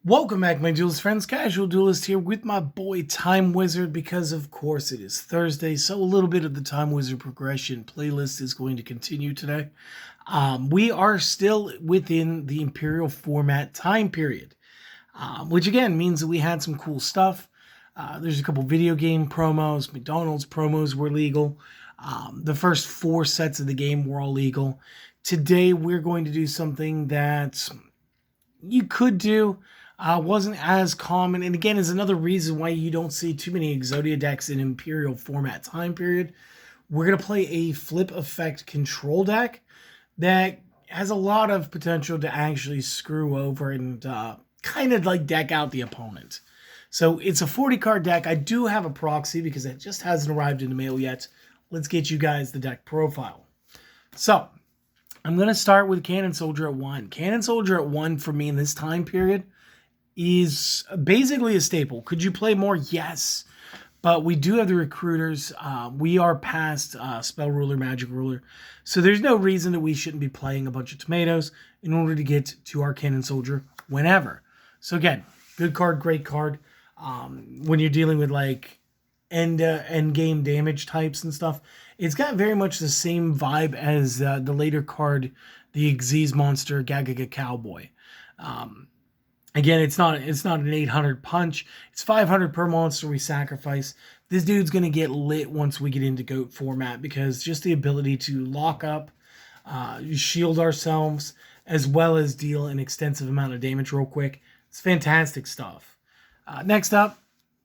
Welcome back, my duelist friends. Casual Duelist here with my boy Time Wizard, because of course it is Thursday, so a little bit of the Time Wizard progression playlist is going to continue today. We are still within the Imperial format time period, which again means that we had some cool stuff. There's a couple video game promos, McDonald's promos were legal. The first 4 sets of the game were all legal. Today we're going to do something that you could do. Wasn't as common, and again is another reason why you don't see too many Exodia decks in Imperial format time period. We're going to play a flip effect control deck that has a lot of potential to actually screw over and kind of like deck out the opponent. So it's a 40 card deck. I do have a proxy because it just hasn't arrived in the mail yet. Let's get you guys the deck profile. So I'm going to start with Cannon Soldier at 1. Cannon Soldier at 1 for me in this time period is basically a staple. Could you play more? Yes. But we do have the recruiters. We are past Spell Ruler, Magic Ruler. So there's no reason that we shouldn't be playing a bunch of tomatoes in order to get to our Cannon Soldier whenever. So again, good card, great card. When you're dealing with like end game damage types and stuff, it's got very much the same vibe as the later card, the Xyz Monster, Gagaga Cowboy. Again, it's not an 800 punch. It's 500 per monster we sacrifice. This dude's going to get lit once we get into GOAT format, because just the ability to lock up, shield ourselves, as well as deal an extensive amount of damage real quick. It's fantastic stuff. Next up,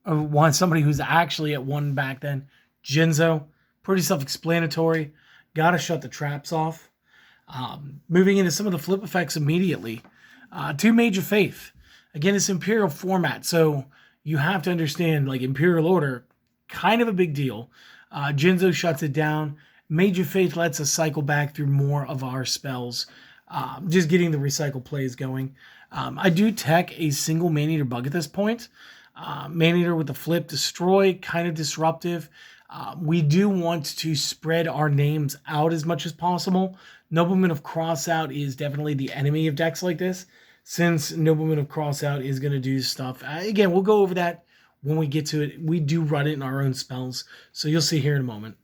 I want somebody who's actually at 1 back then. Jinzo. Pretty self-explanatory. Gotta shut the traps off. Moving into some of the flip effects immediately. 2 Mage of Faith. Again, it's Imperial format, so you have to understand, like, Imperial Order, kind of a big deal. Jinzo shuts it down. Mage of Faith lets us cycle back through more of our spells, just getting the recycle plays going. I do tech a single Man-Eater bug at this point. Man-Eater with the flip, destroy, kind of disruptive. We do want to spread our names out as much as possible. Nobleman of Crossout is definitely the enemy of decks like this, since Nobleman of Crossout is going to do stuff. Again, we'll go over that when we get to it. We do run it in our own spells, so you'll see here in a moment.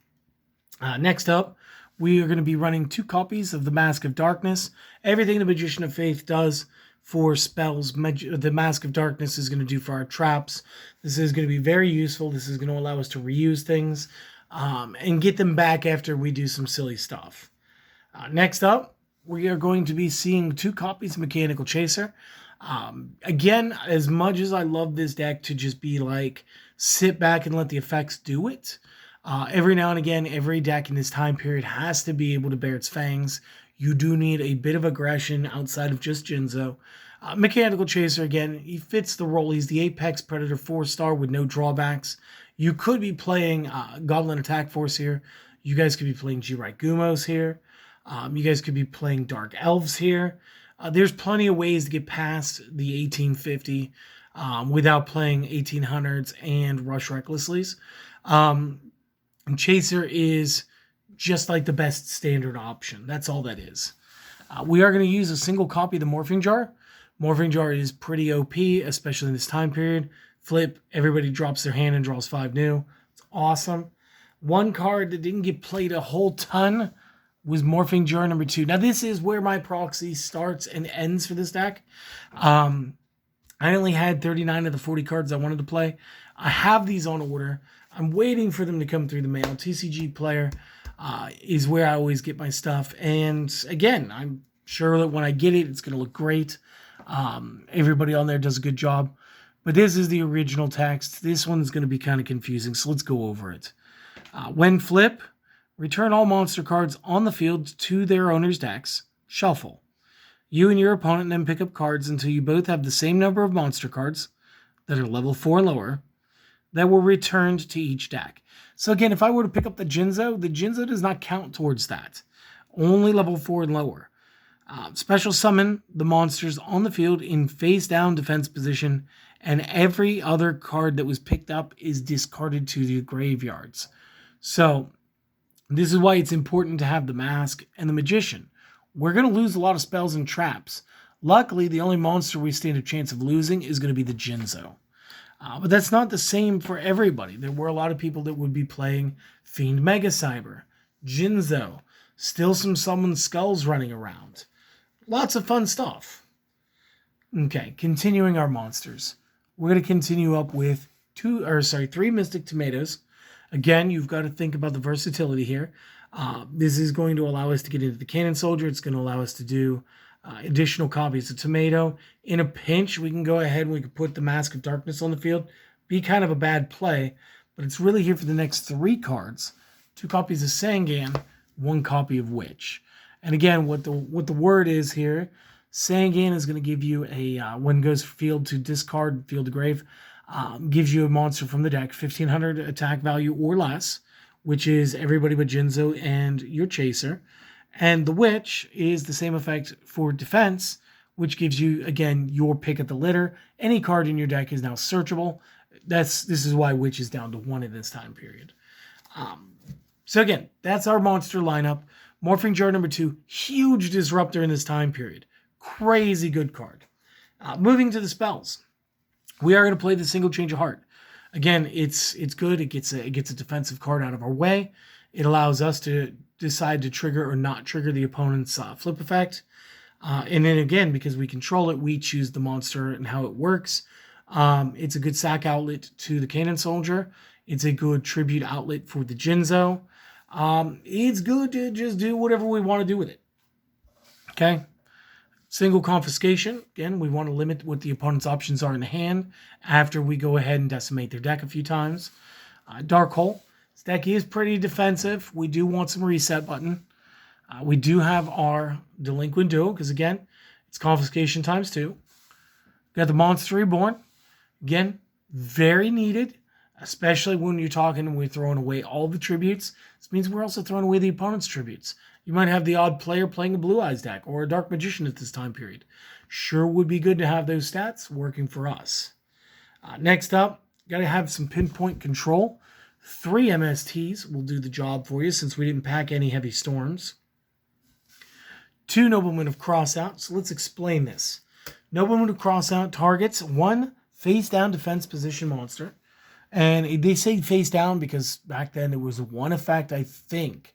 Next up, we are going to be running 2 copies of the Mask of Darkness. Everything the Magician of Faith does for spells, the Mask of Darkness is going to do for our traps. This is going to be very useful. This is going to allow us to reuse things and get them back after we do some silly stuff. Next up, we are going to be seeing 2 copies of Mechanical Chaser. Again, as much as I love this deck to just be like, sit back and let the effects do it, every now and again, every deck in this time period has to be able to bear its fangs. You do need a bit of aggression outside of just Jinzo. Mechanical Chaser, again, he fits the role. He's the Apex Predator 4-star with no drawbacks. You could be playing Goblin Attack Force here. You guys could be playing G-Right Gumos here. You guys could be playing Dark Elves here. There's plenty of ways to get past the 1850 without playing 1800s and Rush Recklessly's. And Chaser is just like the best standard option. That's all that is. We are going to use a single copy of the Morphing Jar. Morphing Jar is pretty OP, especially in this time period. Flip, everybody drops their hand and draws 5 new. It's awesome. One card that didn't get played a whole ton was Morphing Jar number 2. Now, this is where my proxy starts and ends for this deck. I only had 39 of the 40 cards I wanted to play. I have these on order. I'm waiting for them to come through the mail. TCG Player is where I always get my stuff. And again, I'm sure that when I get it, it's going to look great. Everybody on there does a good job. But this is the original text. This one's going to be kind of confusing, so let's go over it. When flip, return all monster cards on the field to their owner's decks. Shuffle. You and your opponent then pick up cards until you both have the same number of monster cards that are level 4 and lower that were returned to each deck. So again, if I were to pick up the Jinzo does not count towards that. Only level 4 and lower. Special summon the monsters on the field in face-down defense position, and every other card that was picked up is discarded to the graveyards. So this is why it's important to have the Mask and the Magician. We're going to lose a lot of spells and traps. Luckily, the only monster we stand a chance of losing is going to be the Jinzo. But that's not the same for everybody. There were a lot of people that would be playing Fiend Mega Cyber, Jinzo, still some Summoned Skulls running around. Lots of fun stuff. Okay, continuing our monsters. We're going to continue up with 3 Mystic Tomatoes. Again, you've got to think about the versatility here. This is going to allow us to get into the Cannon Soldier. It's going to allow us to do additional copies of Tomato. In a pinch, we can go ahead and we can put the Mask of Darkness on the field. Be kind of a bad play, but it's really here for the next 3 cards. 2 copies of Sangan, 1 copy of Witch. And again, what the word is here, Sangan is going to give you a, when it goes field to discard, field to grave, gives you a monster from the deck, 1,500 attack value or less, which is everybody but Jinzo and your Chaser. And the Witch is the same effect for defense, which gives you, again, your pick of the litter. Any card in your deck is now searchable. This is why Witch is down to 1 in this time period. So again, that's our monster lineup. Morphing Jar number 2, huge disruptor in this time period. Crazy good card. Moving to the spells. We are going to play the Single Change of Heart. Again, it's good. It gets a defensive card out of our way. It allows us to decide to trigger or not trigger the opponent's flip effect. And then again, because we control it, we choose the monster and how it works. It's a good sack outlet to the Cannon Soldier. It's a good tribute outlet for the Jinzo. It's good to just do whatever we want to do with it. Okay? Single Confiscation. Again, we want to limit what the opponent's options are in the hand after we go ahead and decimate their deck a few times. Dark Hole. This deck is pretty defensive. We do want some reset button. We do have our Delinquent Duo, because again, it's Confiscation times 2. Got the Monster Reborn. Again, very needed, especially when you're talking and we're throwing away all the tributes. This means we're also throwing away the opponent's tributes. You might have the odd player playing a Blue Eyes deck or a Dark Magician at this time period. Sure would be good to have those stats working for us. Next up, got to have some pinpoint control. 3 MSTs will do the job for you since we didn't pack any heavy storms. 2 Noblemen of Crossout. So let's explain this. Noblemen of Crossout targets 1 face-down defense position monster. And they say face down because back then there was 1 effect, I think,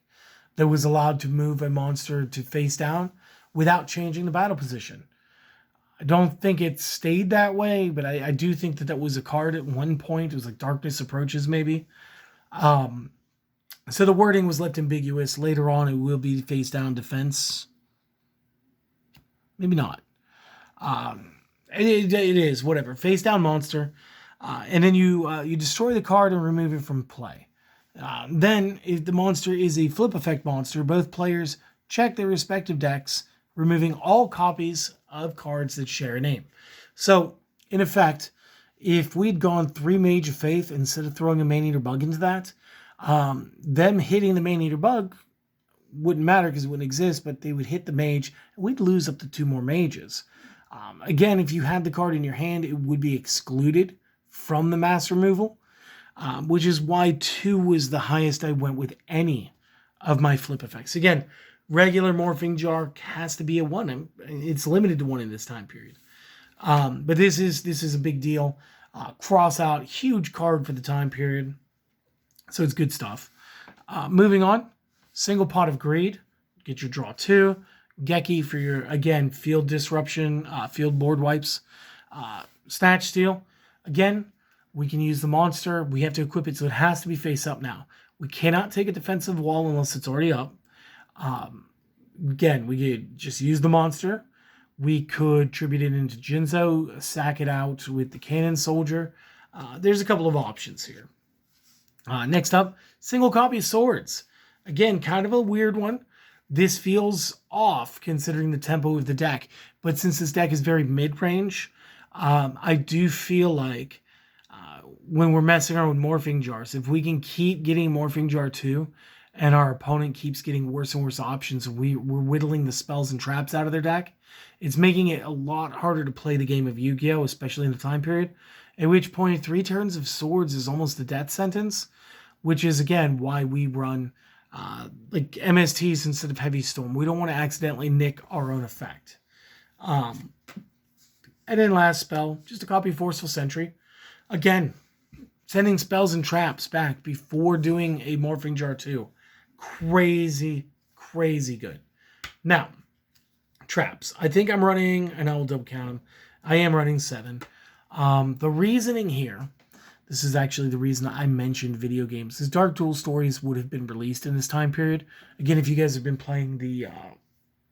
that was allowed to move a monster to face down without changing the battle position. I don't think it stayed that way, but I do think that was a card at one point. It was like Darkness Approaches, maybe. So the wording was left ambiguous. Later on, it will be face down defense. Maybe not. It is, whatever. Face down monster. And then you destroy the card and remove it from play. Then, if the monster is a flip effect monster, both players check their respective decks, removing all copies of cards that share a name. So, in effect, if we'd gone 3 Mage of Faith instead of throwing a Maneater Bug into that, them hitting the Maneater Bug wouldn't matter because it wouldn't exist, but they would hit the Mage, and we'd lose up to 2 more Mages. Again, if you had the card in your hand, it would be excluded from the mass removal, which is why 2 was the highest I went with any of my flip effects. Again, regular Morphing Jar has to be a 1. It's limited to 1 in this time period. But this is a big deal. Cross out, huge card for the time period. So it's good stuff. Moving on, Single Pot of Greed. Get your draw 2. Geki for your, again, field disruption, field board wipes. Snatch Steal. Again, we can use the monster. We have to equip it, so it has to be face up now. We cannot take a defensive wall unless it's already up. Again, we could just use the monster. We could tribute it into Jinzo, sack it out with the Cannon Soldier. There's a couple of options here. Next up, single copy of Swords. Again, kind of a weird one. This feels off considering the tempo of the deck. But since this deck is very mid-range, I do feel like when we're messing around with Morphing Jars, if we can keep getting Morphing Jar 2 and our opponent keeps getting worse and worse options, we're whittling the spells and traps out of their deck, it's making it a lot harder to play the game of Yu-Gi-Oh!, especially in the time period, at which point 3 turns of Swords is almost a death sentence, which is, again, why we run like MSTs instead of Heavy Storm. We don't want to accidentally nick our own effect. And then last spell, just a copy of Forceful Sentry. Again, sending spells and traps back before doing a Morphing Jar 2. Crazy, crazy good. Now, traps. I think I'm running, and I will double count them. I am running 7. The reasoning here, this is actually the reason I mentioned video games, is Dark Duel stories would have been released in this time period. Again, if you guys have been playing the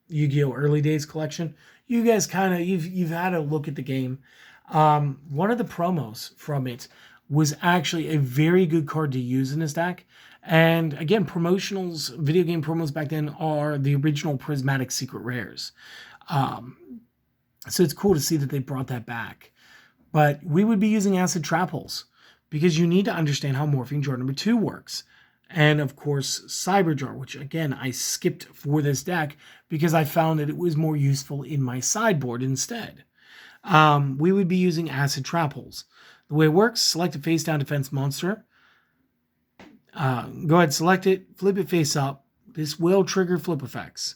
Yu-Gi-Oh! Early Days collection, you guys kind of, you've had a look at the game. One of the promos from it was actually a very good card to use in this deck. And again, promotionals, video game promos back then are the original Prismatic Secret Rares. So it's cool to see that they brought that back. But we would be using Acid Trap Holes because you need to understand how Morphing Jar number 2 works. And of course, Cyber Jar, which again, I skipped for this deck because I found that it was more useful in my sideboard instead. We would be using Acid Trap Holes. The way it works, select a face down defense monster. Go ahead, select it, flip it face up. This will trigger flip effects.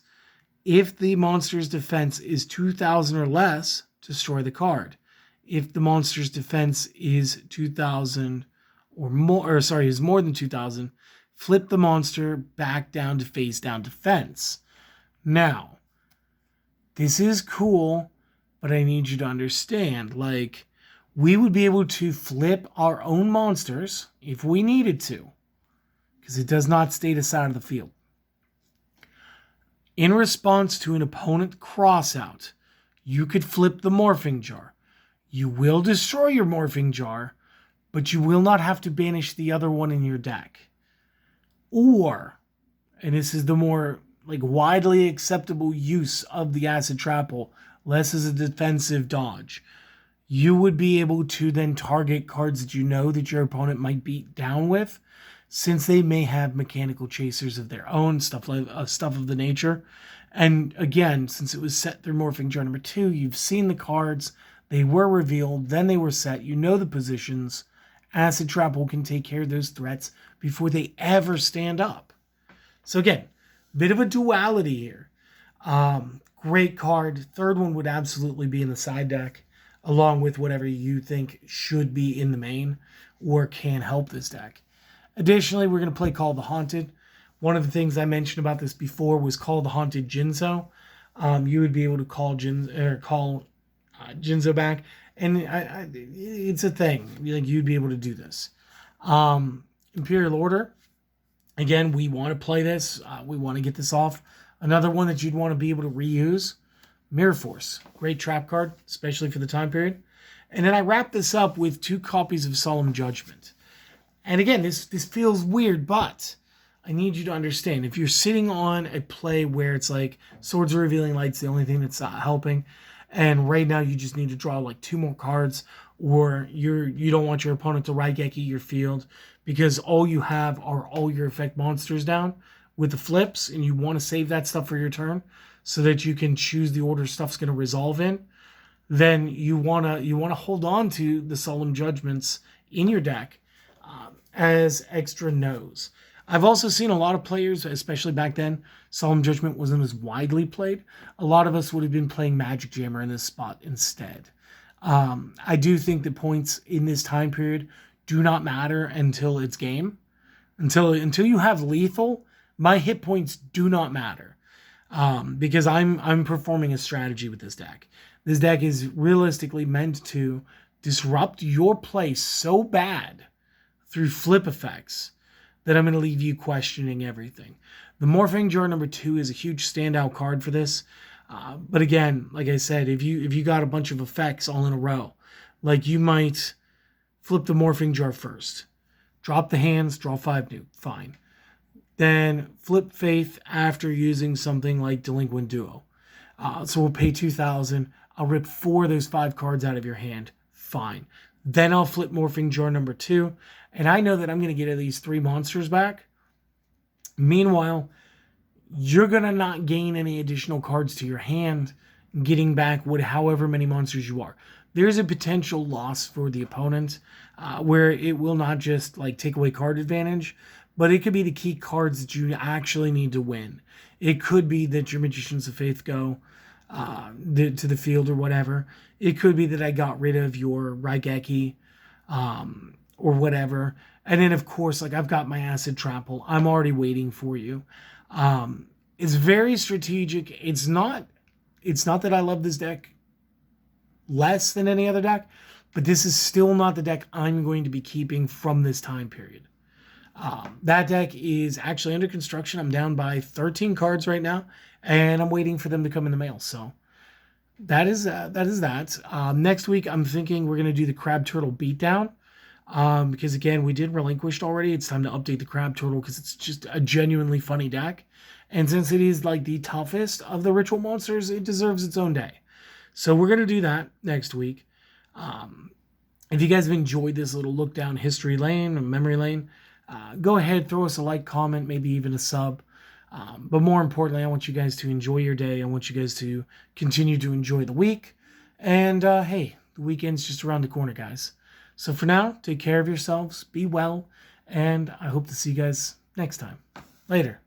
If the monster's defense is 2,000 or less, destroy the card. If the monster's defense is 2,000 or more, is more than 2,000, flip the monster back down to face down defense. Now, this is cool, but I need you to understand, like, we would be able to flip our own monsters if we needed to, because it does not stay to side of the field. In response to an opponent crossout, you could flip the Morphing Jar. You will destroy your Morphing Jar, but you will not have to banish the other one in your deck. Or, and this is the more widely acceptable use of the Acid Trap Hole, less as a defensive dodge, you would be able to then target cards that you know that your opponent might beat down with, since they may have mechanical chasers of their own, stuff of the nature. And again, since it was set through Morphing Jar number 2, you've seen the cards, they were revealed, then they were set, you know the positions. Acid Trap Hole can take care of those threats before they ever stand up. So again, bit of a duality here. Great card. Third one would absolutely be in the side deck, along with whatever you think should be in the main or can help this deck. Additionally, we're going to play Call the Haunted. One of the things I mentioned about this before was Call the Haunted Jinzo. You would be able to call Jinzo back, and it's a thing. You'd be able to do this. Imperial Order. Again, we want to play this. We want to get this off. Another one that you'd want to be able to reuse. Mirror Force. Great trap card, especially for the time period. And then I wrap this up with 2 copies of Solemn Judgment. And again, this feels weird, but I need you to understand. If you're sitting on a play where it's like Swords of Revealing Light's the only thing that's helping, and right now you just need to draw 2 more cards, or you don't want your opponent to Raigeki your field because all you have are all your effect monsters down with the flips, and you want to save that stuff for your turn so that you can choose the order stuff's going to resolve in, then you want to hold on to the Solemn Judgments in your deck as extra no's. I've also seen a lot of players, especially back then, Solemn Judgment wasn't as widely played. A lot of us would have been playing Magic Jammer in this spot instead. I do think the points in this time period do not matter until it's game. Until you have lethal, my hit points do not matter. Because I'm performing a strategy with this deck. This deck is realistically meant to disrupt your play so bad through flip effects that I'm going to leave you questioning everything. The Morphing Jar number 2 is a huge standout card for this. But again, like I said, if you got a bunch of effects all in a row, you might flip the Morphing Jar first, drop the hands, draw 5 new, fine. Then flip Faith after using something like Delinquent Duo. So we'll pay 2,000. I'll rip 4 of those 5 cards out of your hand, fine. Then I'll flip Morphing Jar number 2, and I know that I'm going to get at least 3 monsters back. Meanwhile, you're going to not gain any additional cards to your hand, getting back however many monsters you are. There's a potential loss for the opponent, where it will not just take away card advantage, but it could be the key cards that you actually need to win. It could be that your Magicians of Faith go. to the field or whatever. It could be that I got rid of your Raigeki or whatever. And then, of course, like I've got my Acid Trample. I'm already waiting for you. It's very strategic. It's not that I love this deck less than any other deck, but this is still not the deck I'm going to be keeping from this time period. That deck is actually under construction. I'm down by 13 cards right now, and I'm waiting for them to come in the mail. So that is that. Next week, I'm thinking we're going to do the Crab Turtle Beatdown. Because again, we did Relinquished already. It's time to update the Crab Turtle because it's just a genuinely funny deck. And since it is like the toughest of the ritual monsters, it deserves its own day. So we're going to do that next week. If you guys have enjoyed this little look down history lane or memory lane, go ahead, throw us a like, comment, maybe even a sub. But more importantly, I want you guys to enjoy your day. I want you guys to continue to enjoy the week. And hey, the weekend's just around the corner, guys. So for now, take care of yourselves, be well, and I hope to see you guys next time. Later.